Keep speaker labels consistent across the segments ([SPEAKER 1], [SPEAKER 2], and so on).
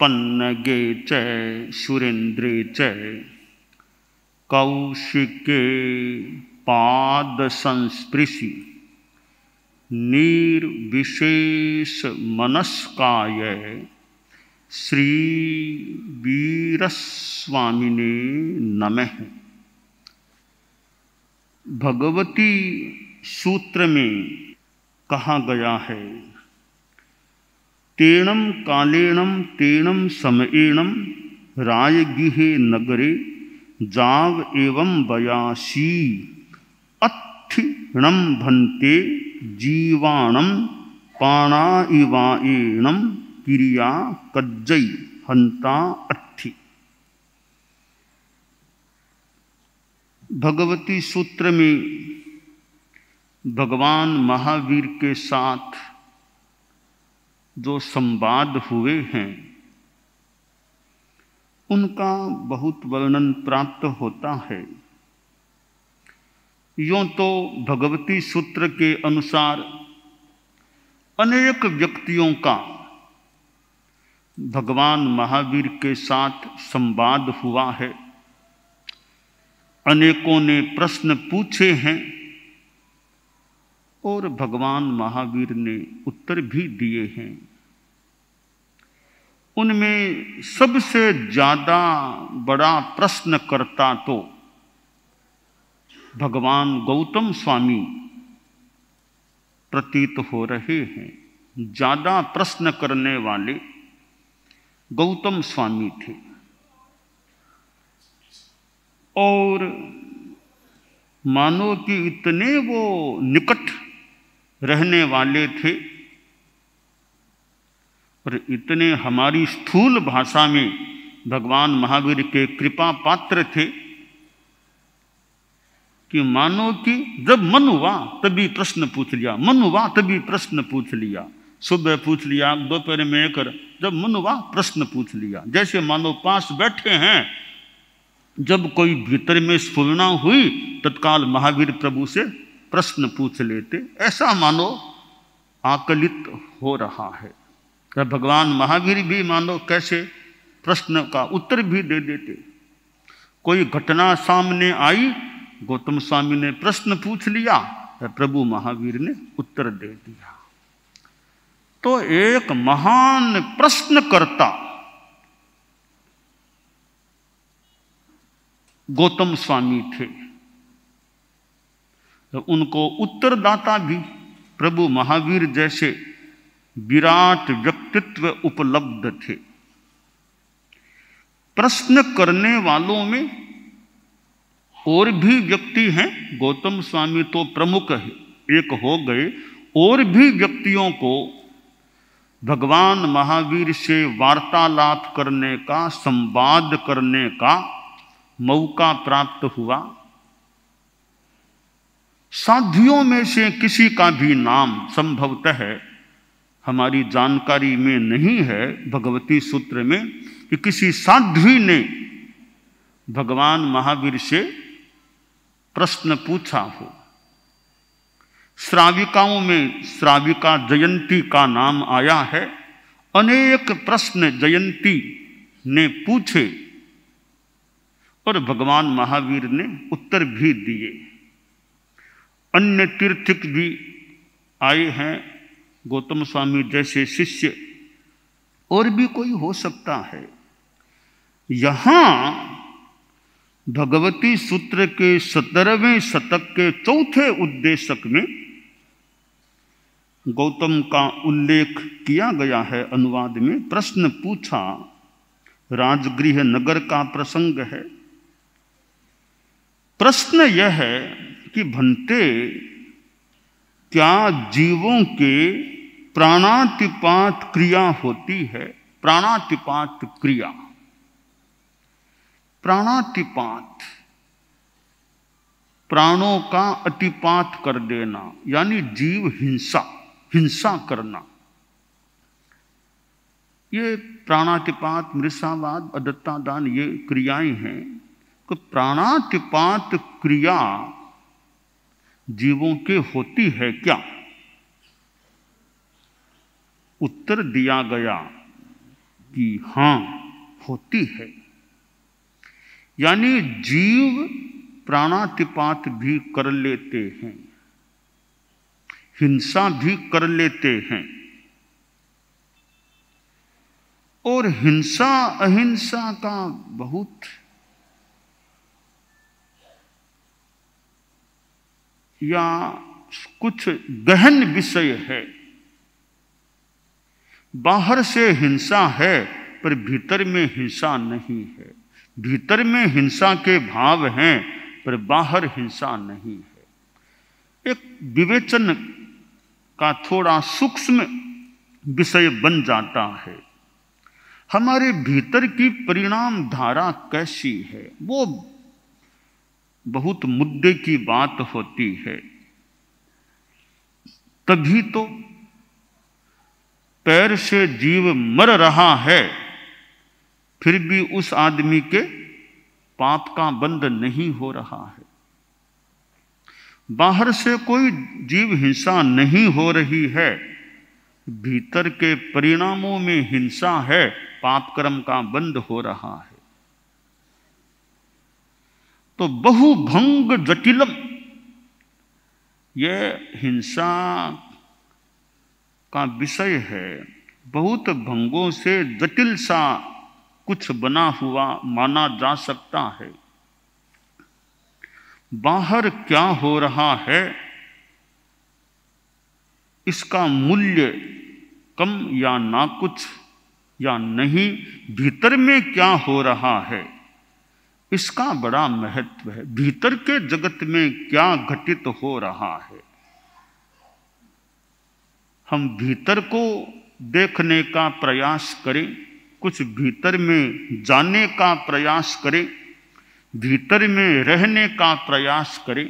[SPEAKER 1] पन्नगे च सुरेन्द्रे च कौशिके पाद संस्पृशि निर्विशेष मनस्काय श्री वीरस्वामिने नमः। भगवती सूत्र में कहा गया है, तेणम कालेणम तेणम समयेणम रायगिहे नगरे जाव एवं बयासी अत्थिणम भन्ते जीवाणम पाणाइवाएणम क्रिया कज्जई हंता अत्थि। भगवती सूत्र में भगवान महावीर के साथ जो संवाद हुए हैं उनका बहुत वर्णन प्राप्त होता है। यूं तो भगवती सूत्र के अनुसार अनेक व्यक्तियों का भगवान महावीर के साथ संवाद हुआ है, अनेकों ने प्रश्न पूछे हैं और भगवान महावीर ने उत्तर भी दिए हैं। उनमें सबसे ज्यादा बड़ा प्रश्नकर्ता तो भगवान गौतम स्वामी प्रतीत हो रहे हैं। ज्यादा प्रश्न करने वाले गौतम स्वामी थे और मानो कि इतने वो निकट रहने वाले थे और इतने हमारी स्थूल भाषा में भगवान महावीर के कृपा पात्र थे कि मानो कि जब मन हुआ तभी प्रश्न पूछ लिया, मन हुआ तभी प्रश्न पूछ लिया, सुबह पूछ लिया, दोपहर में कर, जब मन हुआ प्रश्न पूछ लिया। जैसे मानो पास बैठे हैं, जब कोई भीतर में स्फुरना हुई तत्काल महावीर प्रभु से प्रश्न पूछ लेते, ऐसा मानो आकलित हो रहा है। भगवान महावीर भी मानो कैसे प्रश्न का उत्तर भी दे देते। कोई घटना सामने आई, गौतम स्वामी ने प्रश्न पूछ लिया, प्रभु महावीर ने उत्तर दे दिया। तो एक महान प्रश्नकर्ता गौतम स्वामी थे, तो उनको उत्तरदाता भी प्रभु महावीर जैसे विराट व्यक्तित्व उपलब्ध थे। प्रश्न करने वालों में और भी व्यक्ति हैं, गौतम स्वामी तो प्रमुख है, एक हो गए, और भी व्यक्तियों को भगवान महावीर से वार्तालाप करने का, संवाद करने का मौका प्राप्त हुआ। साध्वियों में से किसी का भी नाम संभवतः हमारी जानकारी में नहीं है भगवती सूत्र में कि किसी साध्वी ने भगवान महावीर से प्रश्न पूछा हो। श्राविकाओं में श्राविका जयंती का नाम आया है। अनेक प्रश्न जयंती ने पूछे और भगवान महावीर ने उत्तर भी दिए। अन्य तीर्थक भी आए हैं, गौतम स्वामी जैसे शिष्य, और भी कोई हो सकता है। यहां भगवती सूत्र के 17वें शतक के चौथे उद्देशक में गौतम का उल्लेख किया गया है। अनुवाद में प्रश्न पूछा, राजगृह नगर का प्रसंग है। प्रश्न यह है कि भंते, क्या जीवों के प्राणातिपात क्रिया होती है? प्राणातिपात क्रिया, प्राणातिपात, प्राणों का अतिपात कर देना, यानी जीव हिंसा, हिंसा करना। ये प्राणातिपात, मृषावाद, अदत्तादान, ये क्रियाएं हैं। तो प्राणातिपात क्रिया जीवों के होती है क्या? उत्तर दिया गया कि हाँ होती है। यानी जीव प्राणातिपात भी कर लेते हैं, हिंसा भी कर लेते हैं, और हिंसा अहिंसा का बहुत या कुछ गहन विषय है। बाहर से हिंसा है पर भीतर में हिंसा नहीं है, भीतर में हिंसा के भाव हैं पर बाहर हिंसा नहीं है। एक विवेचन का थोड़ा सूक्ष्म विषय बन जाता है। हमारे भीतर की परिणाम धारा कैसी है, वो बहुत मुद्दे की बात होती है। तभी तो पैर से जीव मर रहा है, फिर भी उस आदमी के पाप का बंध नहीं हो रहा है। बाहर से कोई जीव हिंसा नहीं हो रही है, भीतर के परिणामों में हिंसा है, पाप कर्म का बंध हो रहा है। तो बहुभंग जटिलम, यह हिंसा का विषय है। बहुत भंगों से जटिल सा कुछ बना हुआ माना जा सकता है। बाहर क्या हो रहा है इसका मूल्य कम या ना कुछ या नहीं, भीतर में क्या हो रहा है इसका बड़ा महत्व है। भीतर के जगत में क्या घटित हो रहा है, हम भीतर को देखने का प्रयास करें, कुछ भीतर में जाने का प्रयास करें, भीतर में रहने का प्रयास करें।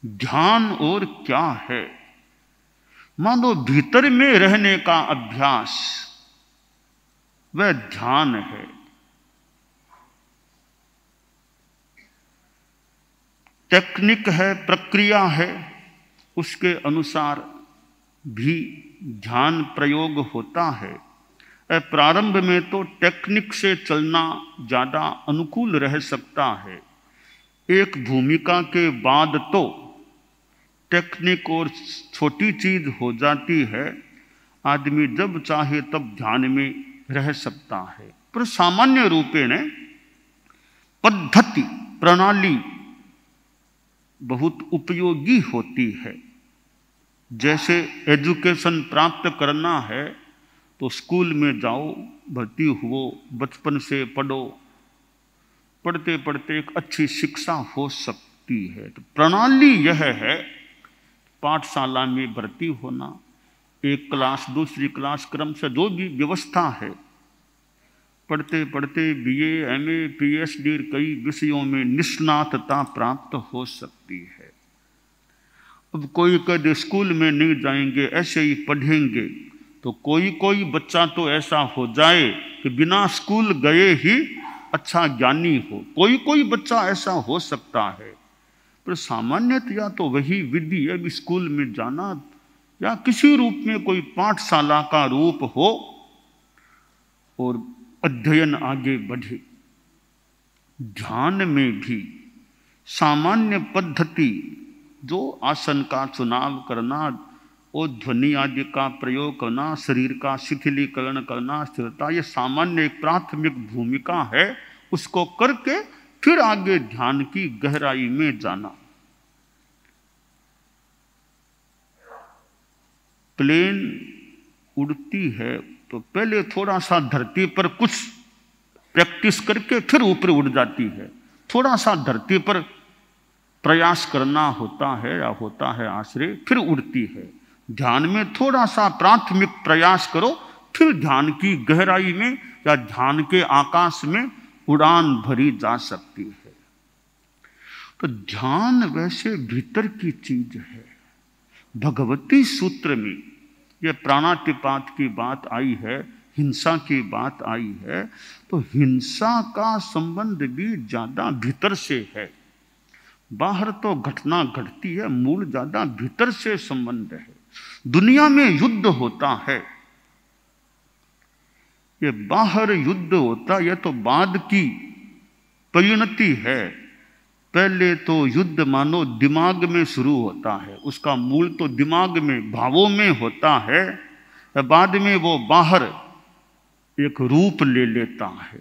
[SPEAKER 1] ध्यान और क्या है, मानो भीतर में रहने का अभ्यास वह ध्यान है। टेक्निक है, प्रक्रिया है, उसके अनुसार भी ध्यान प्रयोग होता है। प्रारंभ में तो टेक्निक से चलना ज़्यादा अनुकूल रह सकता है। एक भूमिका के बाद तो टेक्निक और छोटी चीज हो जाती है, आदमी जब चाहे तब ध्यान में रह सकता है। पर सामान्य रूपेण पद्धति प्रणाली बहुत उपयोगी होती है। जैसे एजुकेशन प्राप्त करना है तो स्कूल में जाओ, भर्ती हुओ, बचपन से पढ़ो, पढ़ते पढ़ते एक अच्छी शिक्षा हो सकती है। तो प्रणाली यह है, पाठशाला में भर्ती होना, एक क्लास दूसरी क्लास क्रम से जो भी व्यवस्था है, पढ़ते पढ़ते बीए, एमए, पीएचडी कई विषयों में निष्णातता प्राप्त हो सकती है। अब कोई कद स्कूल में नहीं जाएंगे, ऐसे ही पढ़ेंगे, तो कोई कोई बच्चा तो ऐसा हो जाए कि बिना स्कूल गए ही अच्छा ज्ञानी हो, कोई कोई बच्चा ऐसा हो सकता है। पर सामान्यतया तो वही विधि है, स्कूल में जाना या किसी रूप में कोई पाठशाला का रूप हो और अध्ययन आगे बढ़े। ध्यान में भी सामान्य पद्धति, जो आसन का चुनाव करना और ध्वनि आदि का प्रयोग करना, शरीर का शिथिलीकरण करना, स्थिरता, ये सामान्य एक प्राथमिक भूमिका है। उसको करके फिर आगे ध्यान की गहराई में जाना। प्लेन उड़ती है तो पहले थोड़ा सा धरती पर कुछ प्रैक्टिस करके फिर ऊपर उड़ जाती है। थोड़ा सा धरती पर प्रयास करना होता है या होता है आश्रय, फिर उड़ती है। ध्यान में थोड़ा सा प्राथमिक प्रयास करो, फिर ध्यान की गहराई में या ध्यान के आकाश में उड़ान भरी जा सकती है। तो ध्यान वैसे भीतर की चीज है। भगवती सूत्र में यह प्राणातिपात की बात आई है, हिंसा की बात आई है, तो हिंसा का संबंध भी ज्यादा भीतर से है। बाहर तो घटना घटती है, मूल ज्यादा भीतर से संबंध है। दुनिया में युद्ध होता है, ये बाहर युद्ध होता, यह तो बाद की परिणति है। पहले तो युद्ध मानो दिमाग में शुरू होता है, उसका मूल तो दिमाग में, भावों में होता है। बाद में वो बाहर एक रूप ले लेता है।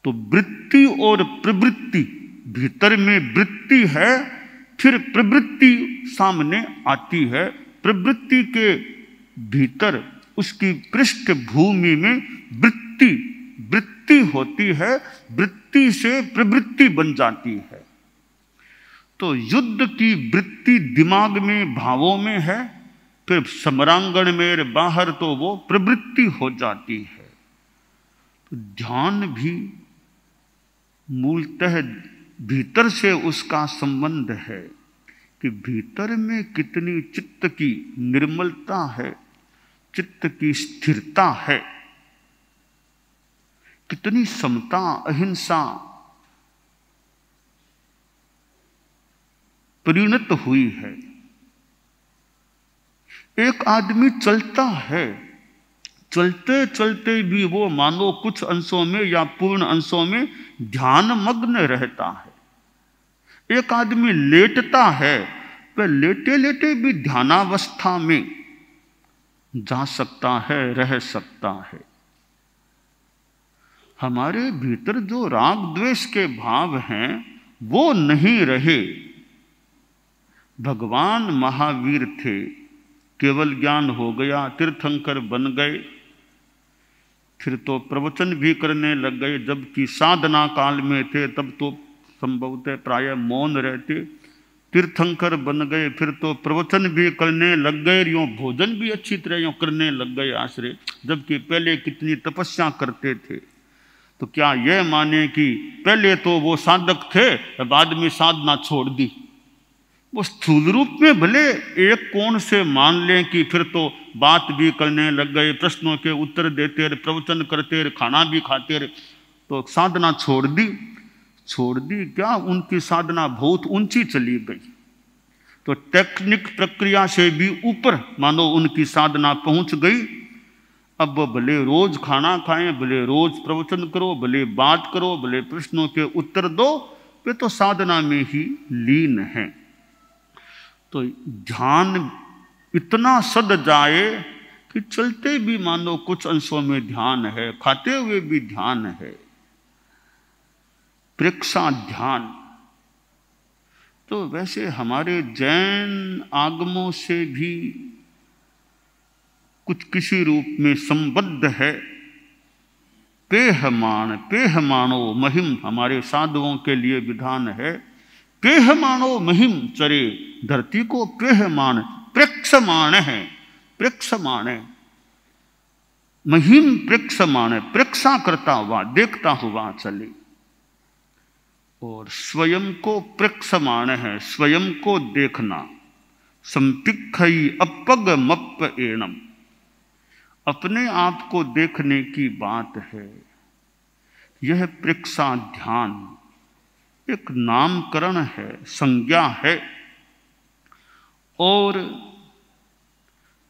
[SPEAKER 1] तो वृत्ति और प्रवृत्ति, भीतर में वृत्ति है, फिर प्रवृत्ति सामने आती है। प्रवृत्ति के भीतर उसकी पृष्ठभूमि में वृत्ति होती है, वृत्ति से प्रवृत्ति बन जाती है। तो युद्ध की वृत्ति दिमाग में, भावों में है, फिर समरांगण में बाहर तो वो प्रवृत्ति हो जाती है। तो ध्यान भी मूलतः भीतर से उसका संबंध है कि भीतर में कितनी चित्त की निर्मलता है, चित्त की स्थिरता है, कितनी समता, अहिंसा परिणत हुई है। एक आदमी चलता है, चलते चलते भी वो मानो कुछ अंशों में या पूर्ण अंशों में ध्यान मग्न रहता है। एक आदमी लेटता है, वह लेटे लेटे भी ध्यानावस्था में जा सकता है, रह सकता है। हमारे भीतर जो राग द्वेष के भाव हैं वो नहीं रहे। भगवान महावीर थे, केवल ज्ञान हो गया, तीर्थंकर बन गए, फिर तो प्रवचन भी करने लग गए। जबकि साधना काल में थे तब तो संभवतः प्राय मौन रहते। तीर्थंकर बन गए, फिर तो प्रवचन भी करने लग गए, यूँ भोजन भी अच्छी तरह यूँ करने लग गए आश्रय। जबकि पहले कितनी तपस्या करते थे। तो क्या यह माने कि पहले तो वो साधक थे, बाद में साधना छोड़ दी? वो स्थूल रूप में भले एक कोण से मान लें कि फिर तो बात भी करने लग गए, प्रश्नों के उत्तर देते रहे, प्रवचन करते रहे, खाना भी खाते रहे, तो साधना छोड़ दी। छोड़ दी क्या, उनकी साधना बहुत ऊंची चली गई। तो टेक्निक प्रक्रिया से भी ऊपर मानो उनकी साधना पहुंच गई। अब भले रोज खाना खाएं, भले रोज प्रवचन करो, भले बात करो, भले प्रश्नों के उत्तर दो, वे तो साधना में ही लीन हैं। तो ध्यान इतना सद जाए कि चलते भी मानो कुछ अंशों में ध्यान है, खाते हुए भी ध्यान है। प्रेक्षा ध्यान तो वैसे हमारे जैन आगमों से भी कुछ किसी रूप में संबद्ध है। पेहमानो महिम हमारे साधुओं के लिए विधान है। पेहमानो महिम चरे, धरती को पेहमान, प्रेक्षमाण है, प्रेक्षमाण है, महिम प्रेक्षमाण है, प्रेक्षा करता हुआ, देखता हुआ चले। और स्वयं को प्रेक्षमाण है, स्वयं को देखना। संपिखई अपग मप्प एणम, अपने आप को देखने की बात है। यह प्रेक्षा ध्यान एक नामकरण है, संज्ञा है। और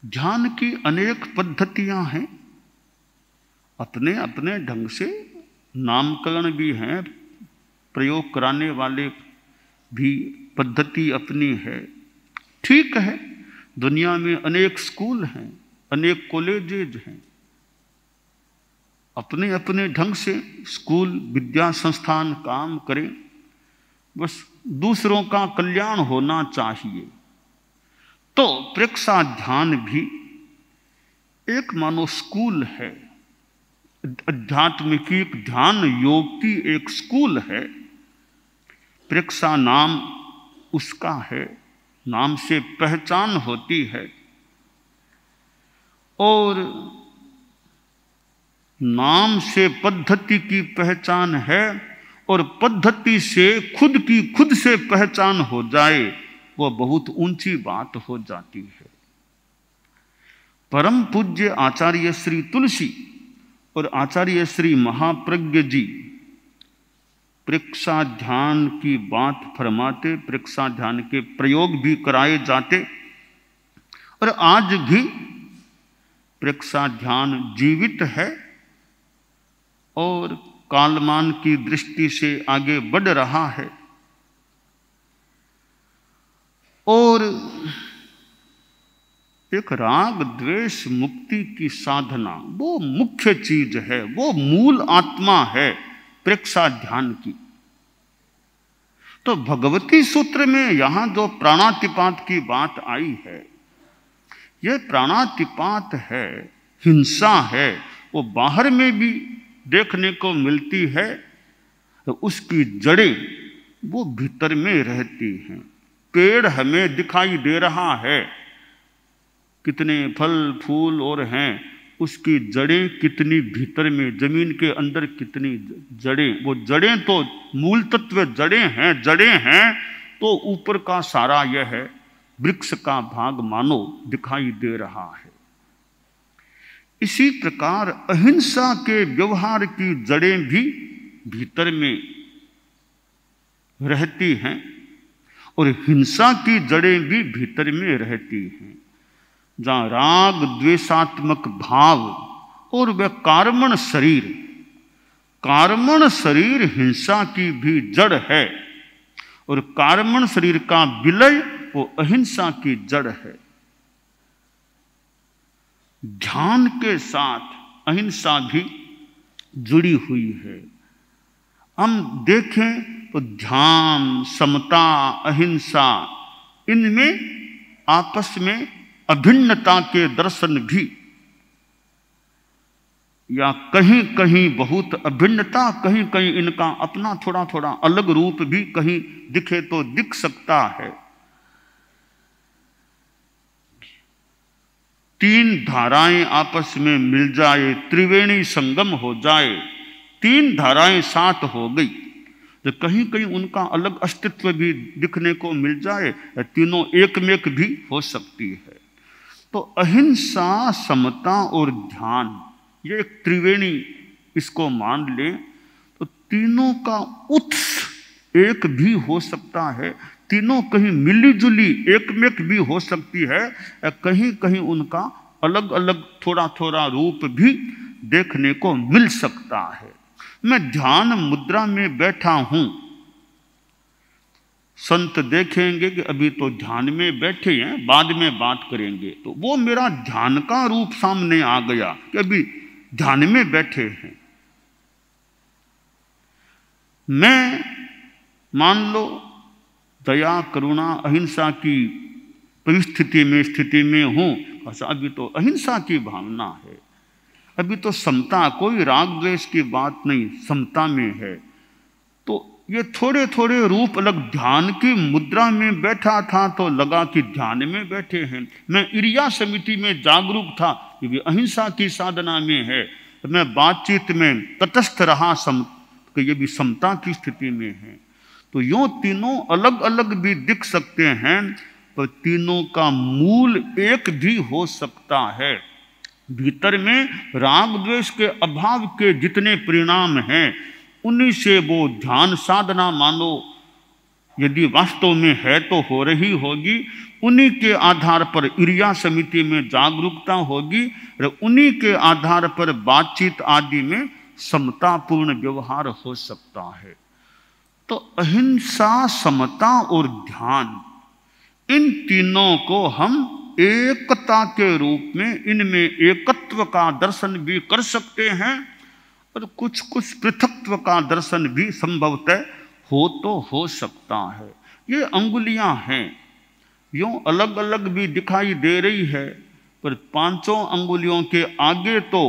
[SPEAKER 1] ध्यान की अनेक पद्धतियां हैं, अपने अपने ढंग से नामकरण भी हैं, प्रयोग कराने वाले भी पद्धति अपनी है। ठीक है, दुनिया में अनेक स्कूल हैं, अनेक कॉलेजेज हैं, अपने अपने ढंग से स्कूल विद्या संस्थान काम करें, बस दूसरों का कल्याण होना चाहिए। तो प्रेक्षा ध्यान भी एक मानो स्कूल है, अध्यात्म की, ध्यान योग की एक स्कूल है। प्रेक्षा नाम उसका है, नाम से पहचान होती है। और नाम से पद्धति की पहचान है, और पद्धति से खुद की खुद से पहचान हो जाए वो बहुत ऊंची बात हो जाती है। परम पूज्य आचार्य श्री तुलसी और आचार्य श्री महाप्रज्ञ जी प्रेक्षा ध्यान की बात फरमाते, प्रेक्षा ध्यान के प्रयोग भी कराए जाते। और आज भी प्रेक्षा ध्यान जीवित है, और कालमान की दृष्टि से आगे बढ़ रहा है और एक राग द्वेष मुक्ति की साधना वो मुख्य चीज है, वो मूल आत्मा है प्रेक्षा ध्यान की। तो भगवती सूत्र में यहां जो प्राणातिपात की बात आई है, यह प्राणातिपात है, हिंसा है, वो बाहर में भी देखने को मिलती है, तो उसकी जड़ें वो भीतर में रहती हैं। पेड़ हमें दिखाई दे रहा है, कितने फल फूल और हैं, उसकी जड़ें कितनी भीतर में, जमीन के अंदर कितनी जड़ें, वो जड़ें तो मूल तत्व जड़ें हैं तो ऊपर का सारा यह है वृक्ष का भाग मानो दिखाई दे रहा है। इसी प्रकार अहिंसा के व्यवहार की जड़ें भी भीतर में रहती हैं और हिंसा की जड़ें भी भीतर में रहती हैं। जहाँ राग द्वेषात्मक भाव और वह कार्मण शरीर हिंसा की भी जड़ है और कार्मण शरीर का विलय वो अहिंसा की जड़ है। ध्यान के साथ अहिंसा भी जुड़ी हुई है। हम देखें तो ध्यान, समता, अहिंसा, इनमें आपस में अभिन्नता के दर्शन भी, या कहीं कहीं बहुत अभिन्नता, कहीं कहीं इनका अपना थोड़ा थोड़ा अलग रूप भी कहीं दिखे तो दिख सकता है। तीन धाराएं आपस में मिल जाए, त्रिवेणी संगम हो जाए, तीन धाराएं साथ हो गई तो कहीं कहीं उनका अलग अस्तित्व भी दिखने को मिल जाए, तीनों एक में एक भी हो सकती है। तो अहिंसा, समता और ध्यान, ये एक त्रिवेणी इसको मान लें तो तीनों का उत्स एक भी हो सकता है, तीनों कहीं मिली जुली एक में एक भी हो सकती है, कहीं कहीं उनका अलग अलग थोड़ा थोड़ा रूप भी देखने को मिल सकता है। मैं ध्यान मुद्रा में बैठा हूं, संत देखेंगे कि अभी तो ध्यान में बैठे हैं, बाद में बात करेंगे, तो वो मेरा ध्यान का रूप सामने आ गया कि अभी ध्यान में बैठे हैं। मैं मान लो दया, करुणा, अहिंसा की स्थिति में हूं, अच्छा अभी तो अहिंसा की भावना है, अभी तो समता, कोई राग द्वेष की बात नहीं, समता में है। तो ये थोड़े थोड़े रूप अलग, ध्यान की मुद्रा में बैठा था तो लगा कि ध्यान में बैठे हैं। मैं इरिया समिति में जागरूक था, ये भी अहिंसा की साधना में है। मैं बातचीत में तटस्थ रहा, तो ये भी समता की स्थिति में है। तो यूं तीनों अलग अलग भी दिख सकते हैं, तो तीनों का मूल एक भी हो सकता है। भीतर में राग द्वेष के अभाव के जितने परिणाम हैं, उन्हीं से वो ध्यान साधना मानो यदि वास्तव में है तो हो रही होगी, उन्हीं के आधार पर इरिया समिति में जागरूकता होगी और उन्हीं के आधार पर बातचीत आदि में समतापूर्ण व्यवहार हो सकता है। तो अहिंसा, समता और ध्यान, इन तीनों को हम एकता के रूप में, इनमें एकत्व का दर्शन भी कर सकते हैं और कुछ कुछ पृथक्त्व का दर्शन भी संभवतः हो सकता है। ये अंगुलियां हैं, यूं अलग अलग भी दिखाई दे रही है, पर पांचों अंगुलियों के आगे तो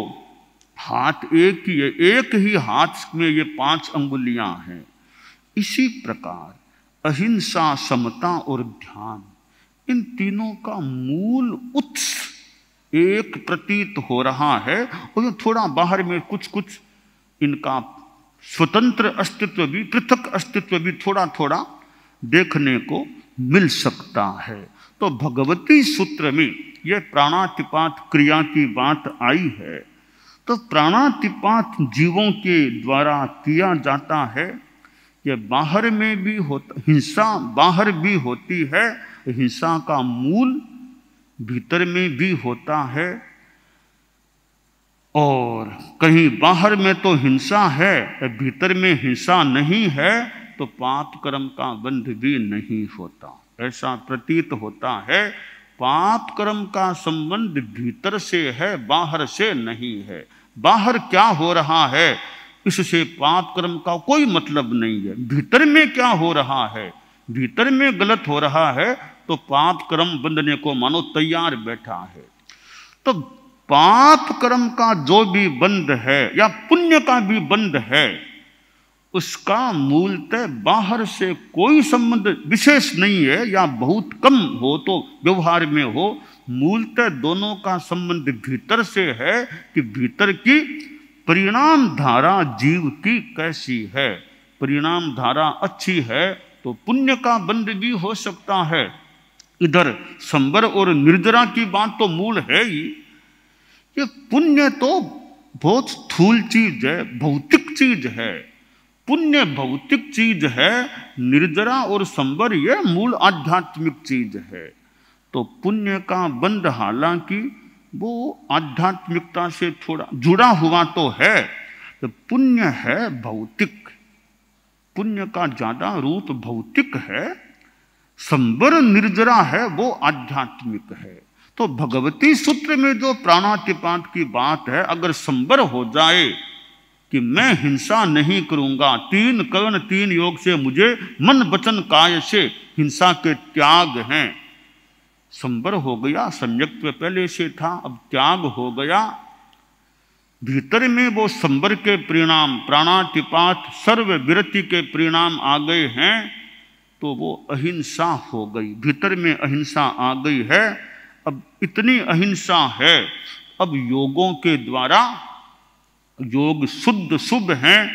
[SPEAKER 1] हाथ एक ही है, एक ही हाथ में ये पांच अंगुलियां हैं। इसी प्रकार अहिंसा, समता और ध्यान, इन तीनों का मूल उत्स एक प्रतीत हो रहा है और थोड़ा बाहर में कुछ कुछ इनका स्वतंत्र अस्तित्व भी, पृथक अस्तित्व भी थोड़ा थोड़ा देखने को मिल सकता है। तो भगवती सूत्र में यह प्राणातिपात क्रिया की बात आई है। तो प्राणातिपात जीवों के द्वारा किया जाता है। यह बाहर में भी होता, हिंसा बाहर भी होती है, हिंसा का मूल भीतर में भी होता है। और कहीं बाहर में तो हिंसा है, भीतर में हिंसा नहीं है, तो पाप कर्म का बंध भी नहीं होता। ऐसा प्रतीत होता है पाप कर्म का संबंध भीतर से है, बाहर से नहीं है। बाहर क्या हो रहा है इससे पाप कर्म का कोई मतलब नहीं है। भीतर में क्या हो रहा है, भीतर में गलत हो रहा है तो पाप कर्म बंधने को मानो तैयार बैठा है। तो पाप कर्म का जो भी बंध है या पुण्य का भी बंध है, उसका मूलतः बाहर से कोई संबंध विशेष नहीं है, या बहुत कम हो तो व्यवहार में हो। मूलतः दोनों का संबंध भीतर से है कि भीतर की परिणाम धारा जीव की कैसी है। परिणाम धारा अच्छी है तो पुण्य का बंध भी हो सकता है। इधर संबर और निर्जरा की बात तो मूल है ही। ये पुण्य तो बहुत स्थूल चीज है, भौतिक चीज है। पुण्य भौतिक चीज है, निर्जरा और संबर यह मूल आध्यात्मिक चीज है। तो पुण्य का बंध हालांकि वो आध्यात्मिकता से थोड़ा जुड़ा हुआ तो है, तो पुण्य है भौतिक। पुण्य का ज्यादा रूप भौतिक है, संबर निर्जरा है वो आध्यात्मिक है। तो भगवती सूत्र में जो प्राणातिपात की बात है, अगर संबर हो जाए कि मैं हिंसा नहीं करूंगा, 3 कर्ण 3 योग से मुझे मन वचन काय से हिंसा के त्याग हैं, संबर हो गया, सम्यक्त्व पहले से था अब त्याग हो गया, भीतर में वो संबर के परिणाम प्राणातिपात सर्व विरति के परिणाम आ गए हैं, तो वो अहिंसा हो गई, भीतर में अहिंसा आ गई है। अब इतनी अहिंसा है, अब योगों के द्वारा, योग शुद्ध शुभ हैं,